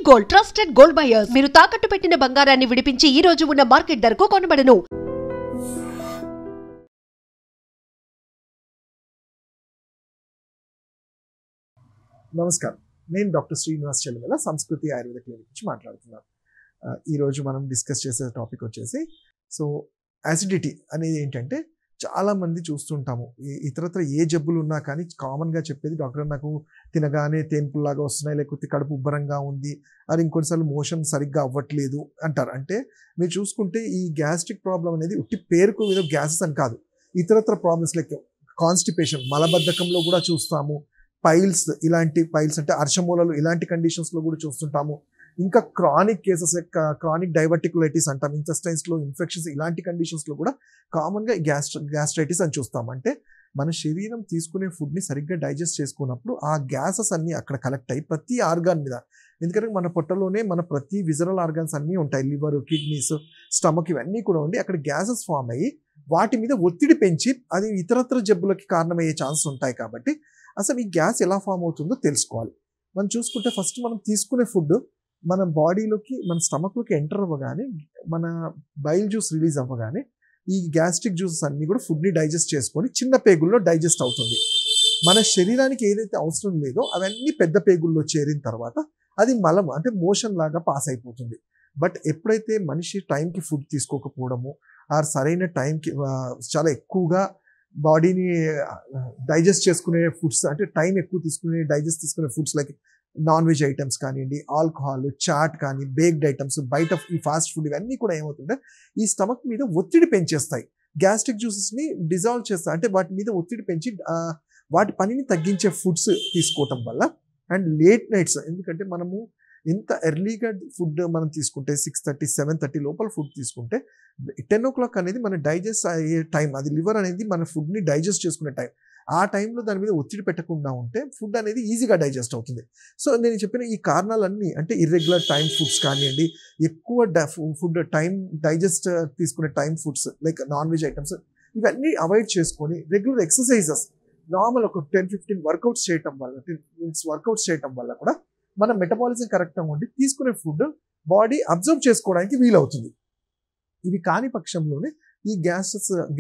Gold trusted gold buyers. మీరు తాకట్టు పెట్టిన బంగారాన్ని విడిపించి ఈ రోజు ఉన్న మార్కెట్ ధరకు కొనబడను. నమస్కారం, నేను డాక్టర్ శ్రీనివాస్ చెల్లిమల సంస్కృతి ఆయుర్వేద క్లినిక్ నుంచి మాట్లాడుతున్నాను. ఈరోజు మనం డిస్కస్ చేసే టాపిక్ వచ్చేసి యాసిడిటీ అనేది ఏంటంటే చాలామంది చూస్తుంటాము. ఇతరత్ర ఏ జబ్బులు ఉన్నా కానీ కామన్గా చెప్పేది డాక్టర్ నాకు తినగానే తేన్పుల్లాగా వస్తున్నాయి, లేకపోతే కడుపు ఉబ్బరంగా ఉంది, అది ఇంకొన్నిసార్లు మోషన్ సరిగ్గా అవ్వట్లేదు అంటారు. అంటే మీరు చూసుకుంటే ఈ గ్యాస్ట్రిక్ ప్రాబ్లం అనేది ఉట్టి పేరుకు ఏదో గ్యాసెస్ అని కాదు, ఇతరత్ర ప్రాబ్లమ్స్ లైక్ కాన్స్టిపేషన్, మలబద్ధకంలో కూడా చూస్తాము. పైల్స్, ఇలాంటి పైల్స్ అంటే అర్షమూలలు, ఇలాంటి కండిషన్స్లో కూడా చూస్తుంటాము. ఇంకా క్రానిక్ కేసెస్, క్రానిక్ డైవర్టికులైటిస్ అంటాం, ఇంటెస్టైన్స్లో ఇన్ఫెక్షన్స్, ఇలాంటి కండిషన్స్లో కూడా కామన్గా గ్యాస్ట్రైటిస్ అని చూస్తాం. అంటే మన శరీరం తీసుకునే ఫుడ్ని సరిగ్గా డైజెస్ట్ చేసుకున్నప్పుడు ఆ గ్యాసెస్ అన్నీ అక్కడ కలెక్ట్ అయ్యి ప్రతి ఆర్గాన్ మీద, ఎందుకంటే మన పొట్టలోనే మన ప్రతి విజరల్ ఆర్గాన్స్ అన్నీ ఉంటాయి, లివర్, కిడ్నీస్, స్టమక్, ఇవన్నీ కూడా ఉండి అక్కడ గ్యాసెస్ ఫామ్ అయ్యి వాటి మీద ఒత్తిడి పెంచి అది ఇతరత్ర జబ్బులకి కారణమయ్యే ఛాన్సెస్ ఉంటాయి. కాబట్టి అసలు ఈ గ్యాస్ ఎలా ఫామ్ అవుతుందో తెలుసుకోవాలి. మనం చూసుకుంటే ఫస్ట్ మనం తీసుకునే ఫుడ్ మన బాడీలోకి, మన స్టమక్లోకి ఎంటర్ అవ్వగానే, మన బైల్ జ్యూస్ రిలీజ్ అవ్వగానే ఈ గ్యాస్ట్రిక్ జ్యూసెస్ అన్నీ కూడా ఫుడ్ని డైజెస్ట్ చేసుకొని చిన్న పేగుల్లో డైజెస్ట్ అవుతుంది. మన శరీరానికి ఏదైతే అవసరం లేదో అవన్నీ పెద్ద పేగుల్లో చేరిన తర్వాత అది మలం అంటే మోషన్ లాగా పాస్ అయిపోతుంది. బట్ ఎప్పుడైతే మనిషి టైంకి ఫుడ్ తీసుకోకపోవడము, ఆ సరైన టైంకి చాలా ఎక్కువగా బాడీని డైజెస్ట్ చేసుకునే ఫుడ్స్, అంటే టైం ఎక్కువ డైజెస్ట్ చేసుకునే foods like non veg items కానివ్వండి, ఆల్కహాల్, చాట్ కానీ, బేక్డ్ ఐటమ్స్, బయట ఈ ఫాస్ట్ ఫుడ్, ఇవన్నీ కూడా ఏమవుతుంటే ఈ స్టమక్ మీద ఒత్తిడి పెంచేస్తాయి, గ్యాస్ట్రిక్ జ్యూసెస్ని డిజాల్వ్ చేస్తాయి. అంటే వాటి మీద ఒత్తిడి పెంచి వాటి పనిని తగ్గించే ఫుడ్స్ తీసుకోవటం వల్ల. అండ్ లేట్ నైట్స్, ఎందుకంటే మనము ఎంత ఎర్లీగా ఫుడ్ మనం తీసుకుంటే 6:30, 7:30 లోపల ఫుడ్ తీసుకుంటే 10 o'clock అనేది మన డైజెస్ట్ అయ్యే టైం, అది లివర్ అనేది మన ఫుడ్ని డైజెస్ట్ చేసుకునే టైం. ఆ టైంలో దాని మీద ఒత్తిడి పెట్టకుండా ఉంటే ఫుడ్ అనేది ఈజీగా డైజెస్ట్ అవుతుంది. సో నేను చెప్పిన ఈ కారణాలన్నీ, అంటే ఇర్రెగ్యులర్ టైం ఫుడ్స్ కానివ్వండి, ఎక్కువ ఫుడ్ టైం డైజెస్ట్ తీసుకునే time foods like non veg items, ఇవన్నీ అవాయిడ్ చేసుకొని రెగ్యులర్ ఎక్సర్సైజెస్, నార్మల్ ఒక 10-15 వర్కౌట్స్ చేయటం వల్ల, 10 minutes వర్కౌట్స్ చేయటం వల్ల కూడా మన మెటబాలిజం కరెక్ట్గా ఉండి తీసుకునే ఫుడ్ బాడీ అబ్జర్వ్ చేసుకోవడానికి వీలవుతుంది. ఇవి కాని పక్షంలోనే ఈ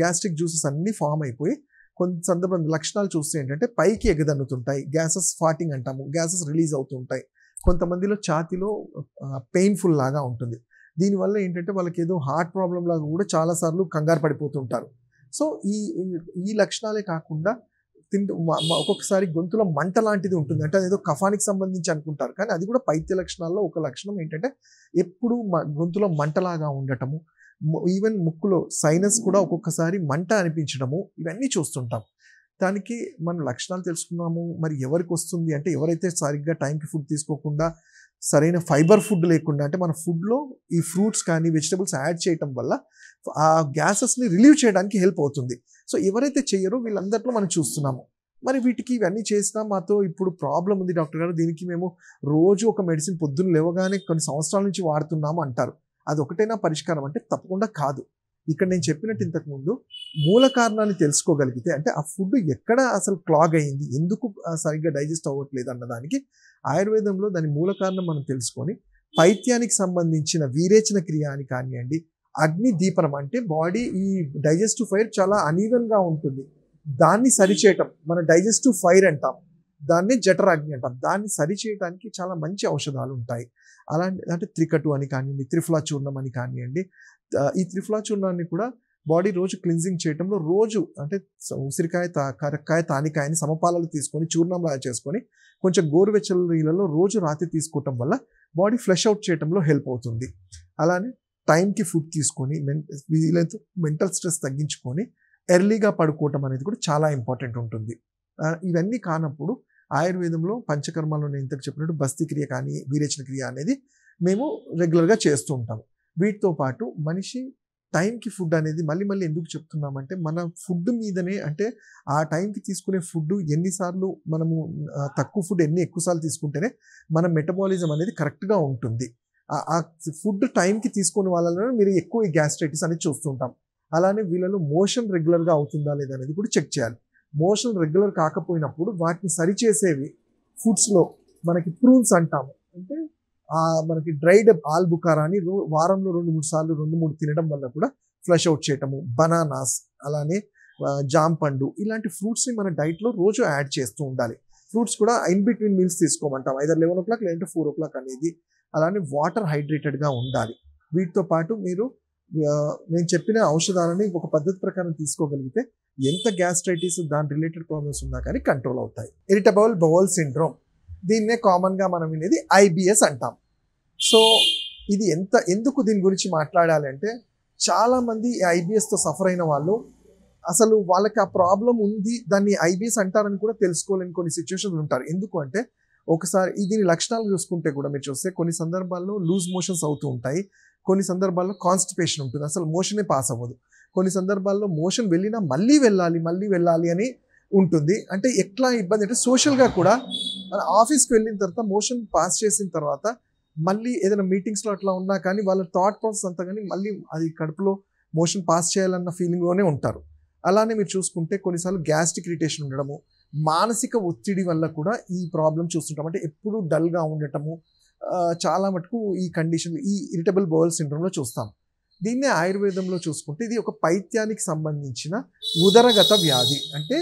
గ్యాస్ట్రిక్ జ్యూసెస్ అన్నీ ఫామ్ అయిపోయి కొంత సందర్భం లక్షణాలు చూస్తే ఏంటంటే పైకి ఎగదన్నుతుంటాయి, గ్యాసెస్ ఫాటింగ్ అంటాము, గ్యాసెస్ రిలీజ్ అవుతుంటాయి. కొంతమందిలో ఛాతీలో పెయిన్ఫుల్ లాగా ఉంటుంది. దీనివల్ల ఏంటంటే వాళ్ళకి ఏదో హార్ట్ ప్రాబ్లం లాగా కూడా చాలాసార్లు కంగారు పడిపోతుంటారు. సో ఈ లక్షణాలే కాకుండా ఒక్కొక్కసారి గొంతులో మంట లాంటిది ఉంటుంది, అంటే అదేదో కఫానికి సంబంధించి అనుకుంటారు, కానీ అది కూడా పైత్య లక్షణాల్లో ఒక లక్షణం. ఏంటంటే ఎప్పుడు గొంతులో మంటలాగా ఉండటము, ఈవెన్ ముక్కులో సైనస్ కూడా ఒక్కొక్కసారి మంట అనిపించడము, ఇవన్నీ చూస్తుంటాం. దానికి మనం లక్షణాలు తెలుసుకున్నాము. మరి ఎవరికి వస్తుంది అంటే ఎవరైతే సరిగ్గా టైంకి ఫుడ్ తీసుకోకుండా, సరైన ఫైబర్ ఫుడ్ లేకుండా, అంటే మన ఫుడ్లో ఈ ఫ్రూట్స్ కానీ వెజిటబుల్స్ యాడ్ చేయటం వల్ల ఆ గ్యాసెస్ని రిలీవ్ చేయడానికి హెల్ప్ అవుతుంది. సో ఎవరైతే చేయరో వీళ్ళందరిలో మనం చూస్తున్నాము. మరి వీటికి ఇవన్నీ చేసినా మాతో ఇప్పుడు ప్రాబ్లం ఉంది డాక్టర్ గారు, దీనికి మేము రోజు ఒక మెడిసిన్ పొద్దున్న లేవగానే కొన్ని సంవత్సరాల నుంచి వాడుతున్నాము అంటారు. అది ఒకటైనా పరిష్కారం అంటే తప్పకుండా కాదు. ఇక్కడ నేను చెప్పినట్టు ఇంతకుముందు మూల కారణాన్ని తెలుసుకోగలిగితే, అంటే ఆ ఫుడ్ ఎక్కడ అసలు క్లాగ్ అయ్యింది, ఎందుకు సరిగ్గా డైజెస్ట్ అవ్వట్లేదు అన్నదానికి ఆయుర్వేదంలో దాని మూల కారణం మనం తెలుసుకొని పైత్యానికి సంబంధించిన వీరేచన క్రియ అని కానివ్వండి, అగ్ని దీపనం, అంటే బాడీ ఈ డైజెస్టివ్ ఫైర్ చాలా అనీవెన్గా ఉంటుంది, దాన్ని సరిచేయటం మన డైజెస్టివ్ ఫైర్ అంటాం, దాన్ని జఠరాగ్ని అంటాం. దాన్ని సరిచేయడానికి చాలా మంచి ఔషధాలు ఉంటాయి. అలాంటి అంటే త్రికటు అని కానివ్వండి, త్రిఫలా చూర్ణం అని కానివ్వండి. ఈ త్రిఫలా చూర్ణాన్ని కూడా బాడీ రోజు క్లిన్జింగ్ చేయడంలో రోజు, అంటే ఉసిరికాయ, కరక్కాయ, తానికాయని సమపాలలు తీసుకొని చూర్ణంలా చేసుకొని కొంచెం గోరువెచ్చల నీళ్ళలో రోజు రాత్రి తీసుకోవటం వల్ల బాడీ ఫ్లష్ అవుట్ చేయడంలో హెల్ప్ అవుతుంది. అలానే టైంకి ఫుడ్ తీసుకొని వీలైతే మెంటల్ స్ట్రెస్ తగ్గించుకొని ఎర్లీగా పడుకోవటం అనేది కూడా చాలా ఇంపార్టెంట్ ఉంటుంది. ఇవన్నీ కానప్పుడు ఆయుర్వేదంలో పంచకర్మాల్లో నేను ఇంతకు చెప్పినట్టు బస్తి క్రియ కానీ వీరేచన క్రియ అనేది మేము రెగ్యులర్గా చేస్తూ ఉంటాము. వీటితో పాటు మనిషి టైంకి ఫుడ్ అనేది మళ్ళీ ఎందుకు చెప్తున్నామంటే మన ఫుడ్ మీదనే, అంటే ఆ టైంకి తీసుకునే ఫుడ్ ఎన్నిసార్లు మనము తక్కువ ఫుడ్ ఎక్కువసార్లు తీసుకుంటేనే మన మెటబాలిజం అనేది కరెక్ట్గా ఉంటుంది. ఆ ఫుడ్ టైంకి తీసుకునే వాళ్ళలో మీరు ఎక్కువ ఈ గ్యాస్ట్రైటిస్ అనేది చూస్తుంటాం. అలానే వీళ్ళలో మోషన్ రెగ్యులర్గా అవుతుందా లేదా అనేది కూడా చెక్ చేయాలి. మోషన్ రెగ్యులర్ కాకపోయినప్పుడు వాటిని సరిచేసేవి ఫుడ్స్లో మనకి ప్రూన్స్ అంటాము, అంటే మనకి డ్రైడ్ ఆల్బుకారాని వారంలో 2-3 సార్లు 2-3 తినడం వల్ల కూడా ఫ్లష్ అవుట్ చేయటము. బనానాస్, అలానే జామ పండు, ఇలాంటి ఫ్రూట్స్ని మన డైట్లో రోజు యాడ్ చేస్తూ ఉండాలి. ఫ్రూట్స్ కూడా ఇన్ బిట్వీన్ మీల్స్ తీసుకోమంటాం, ఐదర్ 11 o'clock లేదంటే 4 o'clock అనేది. అలానే వాటర్ హైడ్రేటెడ్గా ఉండాలి. వీటితో పాటు మీరు నేను చెప్పిన ఔషధాలని ఒక పద్ధతి ప్రకారం తీసుకోగలిగితే ఎంత గ్యాస్ట్రైటిస్ దాని రిలేటెడ్ ప్రాబ్లమ్స్ ఉన్నా కానీ కంట్రోల్ అవుతాయి. ఇరిటబుల్ బౌల్ సిండ్రోమ్, దీన్నే కామన్గా మనం వినేది IBS అంటాం. సో ఇది ఎందుకు దీని గురించి మాట్లాడాలి అంటే, చాలామంది IBSతో సఫర్ అయిన వాళ్ళు అసలు వాళ్ళకి ఆ ప్రాబ్లం ఉంది, దాన్ని IBS అంటారని కూడా తెలుసుకోలేని కొన్ని సిచ్యువేషన్స్ ఉంటారు. ఎందుకు అంటే, ఒకసారి దీని లక్షణాలు చూసుకుంటే కూడా మీరు చూస్తే కొన్ని సందర్భాల్లో లూజ్ మోషన్స్ అవుతూ ఉంటాయి, కొన్ని సందర్భాల్లో కాన్స్టిపేషన్ ఉంటుంది, అసలు మోషనే పాస్ అవ్వదు, కొన్ని సందర్భాల్లో మోషన్ వెళ్ళినా మళ్ళీ వెళ్ళాలి అని ఉంటుంది. అంటే ఎట్లా ఇబ్బంది అంటే, సోషల్గా కూడా మన ఆఫీస్కి వెళ్ళిన తర్వాత మోషన్ పాస్ చేసిన తర్వాత మళ్ళీ ఏదైనా మీటింగ్స్లో అట్లా ఉన్నా కానీ వాళ్ళ థాట్ ప్రాసెస్ అంతా కానీ మళ్ళీ అది కడుపులో మోషన్ పాస్ చేయాలన్న ఫీలింగ్లోనే ఉంటారు. అలానే మీరు చూసుకుంటే కొన్నిసార్లు గ్యాస్ట్రిక్ ఇరిటేషన్ ఉండడము, మానసిక ఒత్తిడి వల్ల కూడా ఈ ప్రాబ్లం చూస్తుంటాం. అంటే ఎప్పుడు డల్గా ఉండటము, చాలా మటుకు ఈ కండిషన్, ఈ ఇరిటబుల్ బౌల్ సిండ్రోమ్లో చూస్తాం. దీన్నే ఆయుర్వేదంలో చూసుకుంటే ఇది ఒక పైత్యానికి సంబంధించిన ఉదరగత వ్యాధి. అంటే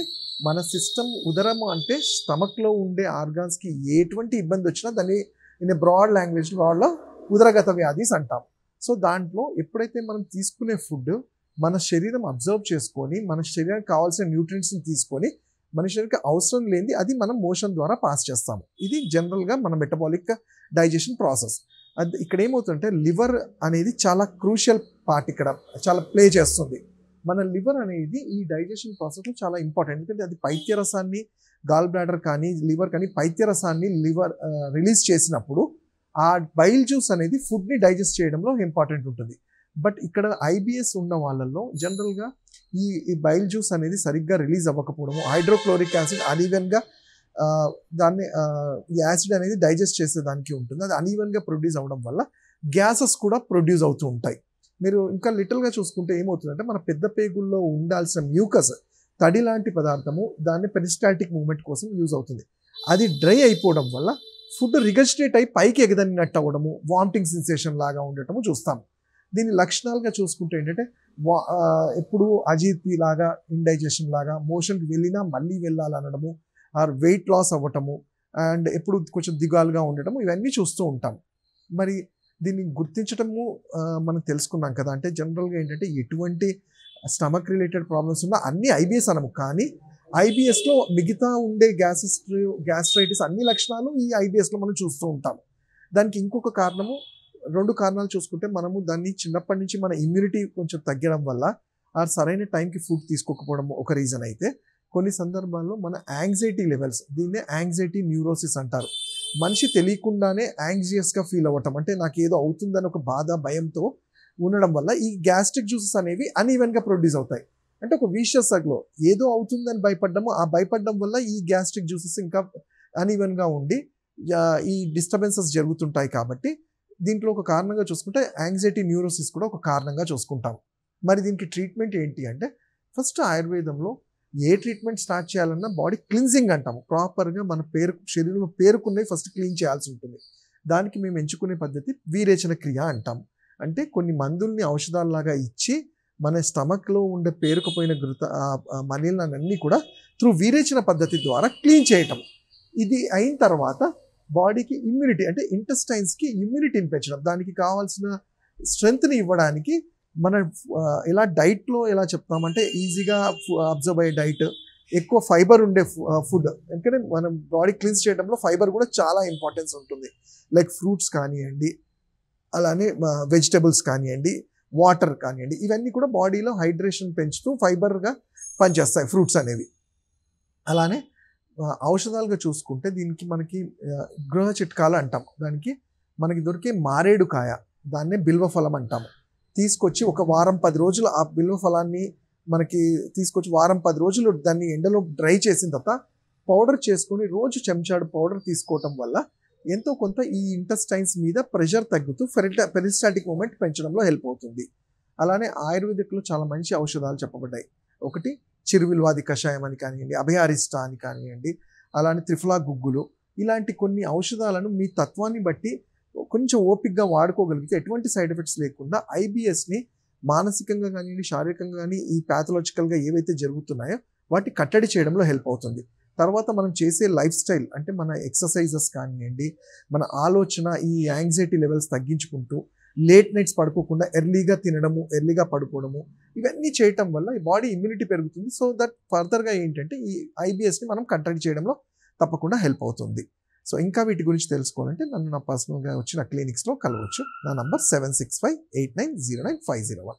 మన సిస్టమ్, ఉదరము అంటే స్టమక్లో ఉండే ఆర్గాన్స్కి ఎటువంటి ఇబ్బంది వచ్చినా దాన్ని ఇన్ బ్రాడ్ లాంగ్వేజ్లో ఉదరగత వ్యాధిస్ అంటాం. సో దాంట్లో ఎప్పుడైతే మనం తీసుకునే ఫుడ్ మన శరీరం అబ్జర్వ్ చేసుకొని మన శరీరానికి కావాల్సిన న్యూట్రియంట్స్ని తీసుకొని మన శరీరానికి అవసరం లేనిది అది మనం మోషన్ ద్వారా పాస్ చేస్తాము. ఇది జనరల్గా మన మెటబాలిక్ డైజెషన్ ప్రాసెస్. అది ఇక్కడ ఏమవుతుందంటే, లివర్ అనేది చాలా క్రూషియల్ పార్ట్, ఇక్కడ చాలా ప్లే చేస్తుంది. మన లివర్ అనేది ఈ డైజెషన్ ప్రాసెస్లో చాలా ఇంపార్టెంట్. ఎందుకంటే అది పైత్యరసాన్ని, గాల్ బ్లాడర్ కానీ లివర్ కానీ పైత్యరసాన్ని లివర్ రిలీజ్ చేసినప్పుడు ఆ బైల్ జ్యూస్ అనేది ఫుడ్ని డైజెస్ట్ చేయడంలో ఇంపార్టెంట్ ఉంటుంది. బట్ ఇక్కడ IBS ఉన్న వాళ్ళల్లో జనరల్గా ఈ బైల్ జ్యూస్ అనేది సరిగ్గా రిలీజ్ అవ్వకపోవడము, హైడ్రోక్లోరిక్ యాసిడ్ అన్ఈవెన్గా దాన్ని ఈ యాసిడ్ అనేది డైజెస్ట్ చేసేదానికి ఉంటుంది, అది అన్ఈవెన్గా ప్రొడ్యూస్ అవ్వడం వల్ల గ్యాసెస్ కూడా ప్రొడ్యూస్ అవుతూ ఉంటాయి. మీరు ఇంకా లిటిల్గా చూసుకుంటే ఏమవుతుందంటే, మన పెద్ద పేగుల్లో ఉండాల్సిన మ్యూకస్, తడి లాంటి పదార్థము, దాన్ని పెరిస్టాల్టిక్ మూవ్మెంట్ కోసం యూజ్ అవుతుంది. అది డ్రై అయిపోవడం వల్ల ఫుడ్ రిగజినేట్ అయి పైకి ఎగదన్నట్టు అవ్వడము, వామిటింగ్ సెన్సేషన్ లాగా ఉండటము చూస్తాము. దీని లక్షణాలుగా చూసుకుంటే ఏంటంటే, ఎప్పుడు అజీర్తి లాగా, ఇండైజెషన్ లాగా, మోషన్కి వెళ్ళినా మళ్ళీ వెళ్ళాలనడము, ఆర్ వెయిట్ లాస్ అవ్వటము, అండ్ ఎప్పుడు కొంచెం దిగాలుగా ఉండటము, ఇవన్నీ చూస్తూ ఉంటాం. మరి దీన్ని గుర్తించటము మనం తెలుసుకున్నాం కదా. అంటే జనరల్గా ఏంటంటే, ఎటువంటి స్టమక్ రిలేటెడ్ ప్రాబ్లమ్స్ ఉన్నా అన్నీ IBS అనము, కానీ IBSలో మిగతా ఉండే గ్యాస్ట్రైటిస్ అన్ని లక్షణాలు ఈ IBSలో మనం చూస్తూ ఉంటాము. దానికి ఇంకొక కారణము, 2 కారణాలు చూసుకుంటే, మనము దాన్ని చిన్నప్పటి నుంచి మన ఇమ్యూనిటీ కొంచెం తగ్గడం వల్ల ఆ సరైన టైంకి ఫుడ్ తీసుకోకపోవడం ఒక రీజన్ అయితే, కొన్ని సందర్భాల్లో మన యాంగ్జైటీ లెవెల్స్, దీన్నే యాంగ్జైటీ న్యూరోసిస్ అంటారు. మనిషి తెలియకుండానే యాంగ్జియస్గా ఫీల్ అవ్వటం, అంటే నాకు ఏదో అవుతుందని ఒక బాధ, భయంతో ఉండడం వల్ల ఈ గ్యాస్ట్రిక్ జ్యూసెస్ అనేవి అన్ఈవెన్గా ప్రొడ్యూస్ అవుతాయి. అంటే ఒక విషియస్ సర్కిల్, ఏదో అవుతుందని భయపడ్డము, ఆ భయపడడం వల్ల ఈ గ్యాస్ట్రిక్ జ్యూసెస్ ఇంకా అన్ఈవెన్గా ఉండి ఈ డిస్టర్బెన్సెస్ జరుగుతుంటాయి. కాబట్టి దీంట్లో ఒక కారణంగా చూసుకుంటే యాంగ్జైటీ న్యూరోసిస్ కూడా ఒక కారణంగా చూసుకుంటాం. మరి దీనికి ట్రీట్మెంట్ ఏంటి అంటే, ఫస్ట్ ఆయుర్వేదంలో ఏ ట్రీట్మెంట్ స్టార్ట్ చేయాలన్నా బాడీ క్లిన్జింగ్ అంటాము. ప్రాపర్గా మన శరీరంలో పేరుకున్నవి ఫస్ట్ క్లీన్ చేయాల్సి ఉంటుంది. దానికి మేము ఎంచుకునే పద్ధతి వీరేచన క్రియ అంటాం. అంటే కొన్ని మందుల్ని ఔషధాలలాగా ఇచ్చి మన స్టమక్లో ఉండే పేరుకుపోయిన మనీలన్నీ కూడా త్రూ వీరేచన పద్ధతి ద్వారా క్లీన్ చేయటం. ఇది అయిన తర్వాత బాడీకి ఇమ్యూనిటీ, అంటే ఇంటెస్టైన్స్కి ఇమ్యూనిటీని పెంచడం, దానికి కావాల్సిన స్ట్రెంగ్త్ని ఇవ్వడానికి మన ఎలా డైట్లో ఎలా చెప్తామంటే, ఈజీగా అబ్జర్వ్ అయ్యే డైట్, ఎక్కువ ఫైబర్ ఉండే ఫుడ్. ఎందుకంటే మనం బాడీ క్లీన్స్ చేయడంలో ఫైబర్ కూడా చాలా ఇంపార్టెన్స్ ఉంటుంది. లైక్ ఫ్రూట్స్ కానివ్వండి, అలానే వెజిటబుల్స్ కానివ్వండి, వాటర్ కానివ్వండి, ఇవన్నీ కూడా బాడీలో హైడ్రేషన్ పెంచుతూ ఫైబర్గా పనిచేస్తాయి ఫ్రూట్స్ అనేవి. అలానే ఔషధాలుగా చూసుకుంటే దీనికి మనకి గృహ చిట్కాలు అంటాం. దానికి మనకి దొరికే మారేడు కాయ, దాన్నే బిల్వఫలం అంటాము. తీసుకొచ్చి ఒక వారం 10 రోజులు ఆ బిల్వఫలాన్ని మనకి తీసుకొచ్చి వారం 10 రోజులు దాన్ని ఎండలో డ్రై చేసిన తర్వాత పౌడర్ చేసుకొని రోజు చెంచాడు పౌడర్ తీసుకోవటం వల్ల ఎంతో కొంత ఈ ఇంటెస్టైన్స్ మీద ప్రెషర్ తగ్గుతూ పెరిస్టాల్టిక్ మూమెంట్ పెంచడంలో హెల్ప్ అవుతుంది. అలానే ఆయుర్వేదిక్లో చాలా మంచి ఔషధాలు చెప్పబడ్డాయి. ఒకటి చిరువిల్వాది కషాయం అని కానివ్వండి, అభయారిష్ట అని కానివ్వండి, అలానే త్రిఫలా గుగ్గులు, ఇలాంటి కొన్ని ఔషధాలను మీ తత్వాన్ని బట్టి కొంచెం ఓపిక్గా వాడుకోగలిగితే ఎటువంటి సైడ్ ఎఫెక్ట్స్ లేకుండా ఐబిఎస్ని మానసికంగా కానివ్వండి, శారీరకంగా కానీ ఈ ప్యాథలాజికల్గా ఏవైతే జరుగుతున్నాయో వాటిని కట్టడి చేయడంలో హెల్ప్ అవుతుంది. తర్వాత మనం చేసే లైఫ్ స్టైల్ అంటే మన ఎక్సర్సైజెస్ కానివ్వండి, మన ఆలోచన, ఈ యాంగ్జైటీ లెవెల్స్ తగ్గించుకుంటూ లేట్ నైట్స్ పడుకోకుండా ఎర్లీగా తినడము, ఎర్లీగా పడుకోవడము, ఇవన్నీ చేయటం వల్ల ఈ బాడీ ఇమ్యూనిటీ పెరుగుతుంది. సో దట్ ఫర్దర్గా ఏంటంటే ఈ ఐబిఎస్ని మనం కట్టడి చేయడంలో తప్పకుండా హెల్ప్ అవుతుంది. సో ఇంకా వీటి గురించి తెలుసుకోవాలంటే నన్ను నా పర్సనల్గా వచ్చి నా క్లినిక్స్లో కలవచ్చు. నా నంబర్ 7658909501.